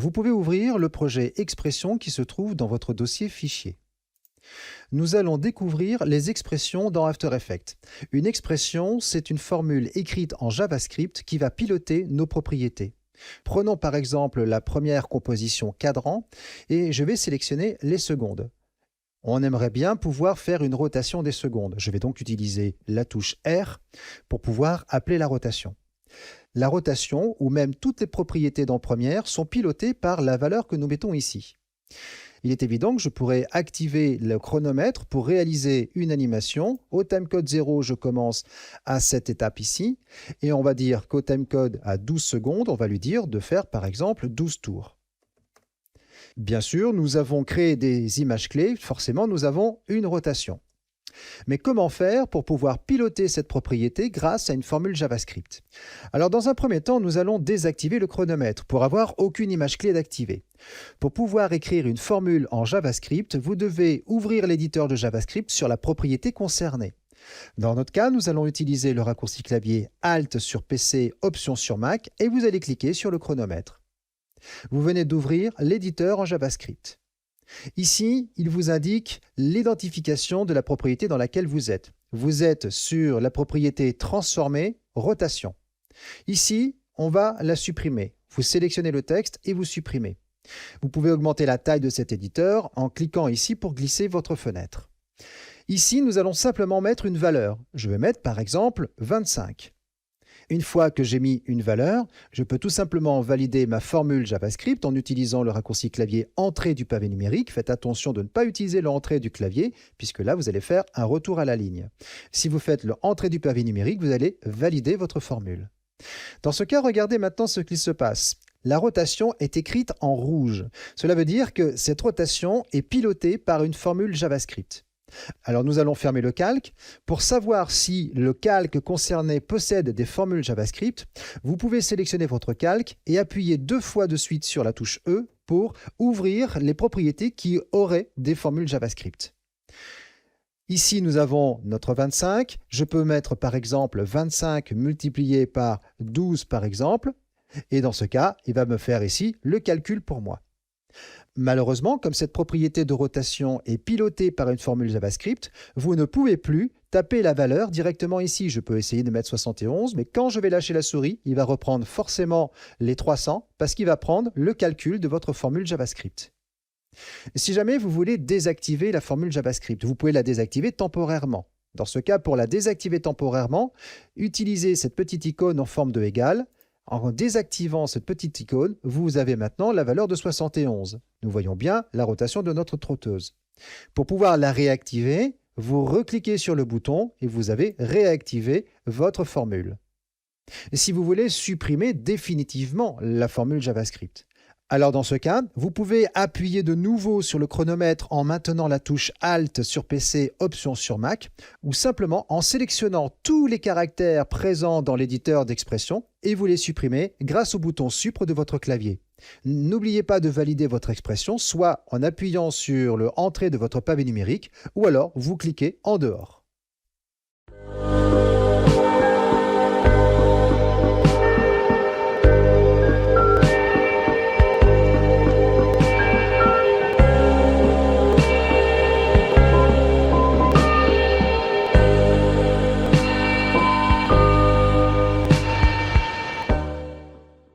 vous pouvez ouvrir le projet Expression qui se trouve dans votre dossier Fichier. Nous allons découvrir les expressions dans After Effects. Une expression, c'est une formule écrite en JavaScript qui va piloter nos propriétés. Prenons par exemple la première composition cadran et je vais sélectionner les secondes. On aimerait bien pouvoir faire une rotation des secondes. Je vais donc utiliser la touche R pour pouvoir appeler la rotation. La rotation, ou même toutes les propriétés dans Première, sont pilotées par la valeur que nous mettons ici. Il est évident que je pourrais activer le chronomètre pour réaliser une animation. Au timecode 0, je commence à cette étape ici. Et on va dire qu'au timecode à 12 secondes, on va lui dire de faire par exemple 12 tours. Bien sûr, nous avons créé des images clés, forcément nous avons une rotation. Mais comment faire pour pouvoir piloter cette propriété grâce à une formule JavaScript? Alors dans un premier temps, nous allons désactiver le chronomètre pour avoir aucune image clé d'activer. Pour pouvoir écrire une formule en JavaScript, vous devez ouvrir l'éditeur de JavaScript sur la propriété concernée. Dans notre cas, nous allons utiliser le raccourci clavier Alt sur PC, Option sur Mac et vous allez cliquer sur le chronomètre. Vous venez d'ouvrir l'éditeur en JavaScript. Ici, il vous indique l'identification de la propriété dans laquelle vous êtes. Vous êtes sur la propriété transformer, rotation. Ici, on va la supprimer. Vous sélectionnez le texte et vous supprimez. Vous pouvez augmenter la taille de cet éditeur en cliquant ici pour glisser votre fenêtre. Ici, nous allons simplement mettre une valeur. Je vais mettre par exemple 25. Une fois que j'ai mis une valeur, je peux tout simplement valider ma formule JavaScript en utilisant le raccourci clavier Entrée du pavé numérique. Faites attention de ne pas utiliser l'entrée du clavier, puisque là, vous allez faire un retour à la ligne. Si vous faites l'entrée du pavé numérique, vous allez valider votre formule. Dans ce cas, regardez maintenant ce qu'il se passe. La rotation est écrite en rouge. Cela veut dire que cette rotation est pilotée par une formule JavaScript. Alors nous allons fermer le calque. Pour savoir si le calque concerné possède des formules JavaScript, vous pouvez sélectionner votre calque et appuyer 2 fois de suite sur la touche E pour ouvrir les propriétés qui auraient des formules JavaScript. Ici, nous avons notre 25. Je peux mettre par exemple 25 multiplié par 12 par exemple. Et dans ce cas, il va me faire ici le calcul pour moi. Malheureusement, comme cette propriété de rotation est pilotée par une formule JavaScript, vous ne pouvez plus taper la valeur directement ici. Je peux essayer de mettre 71, mais quand je vais lâcher la souris, il va reprendre forcément les 300 parce qu'il va prendre le calcul de votre formule JavaScript. Si jamais vous voulez désactiver la formule JavaScript, vous pouvez la désactiver temporairement. Dans ce cas, pour la désactiver temporairement, utilisez cette petite icône en forme de égal. En désactivant cette petite icône, vous avez maintenant la valeur de 71. Nous voyons bien la rotation de notre trotteuse. Pour pouvoir la réactiver, vous recliquez sur le bouton et vous avez réactivé votre formule. Et si vous voulez supprimer définitivement la formule JavaScript, alors dans ce cas, vous pouvez appuyer de nouveau sur le chronomètre en maintenant la touche Alt sur PC, Option sur Mac, ou simplement en sélectionnant tous les caractères présents dans l'éditeur d'expression et vous les supprimez grâce au bouton Supre de votre clavier. N'oubliez pas de valider votre expression, soit en appuyant sur le Entrée de votre pavé numérique, ou alors vous cliquez en dehors.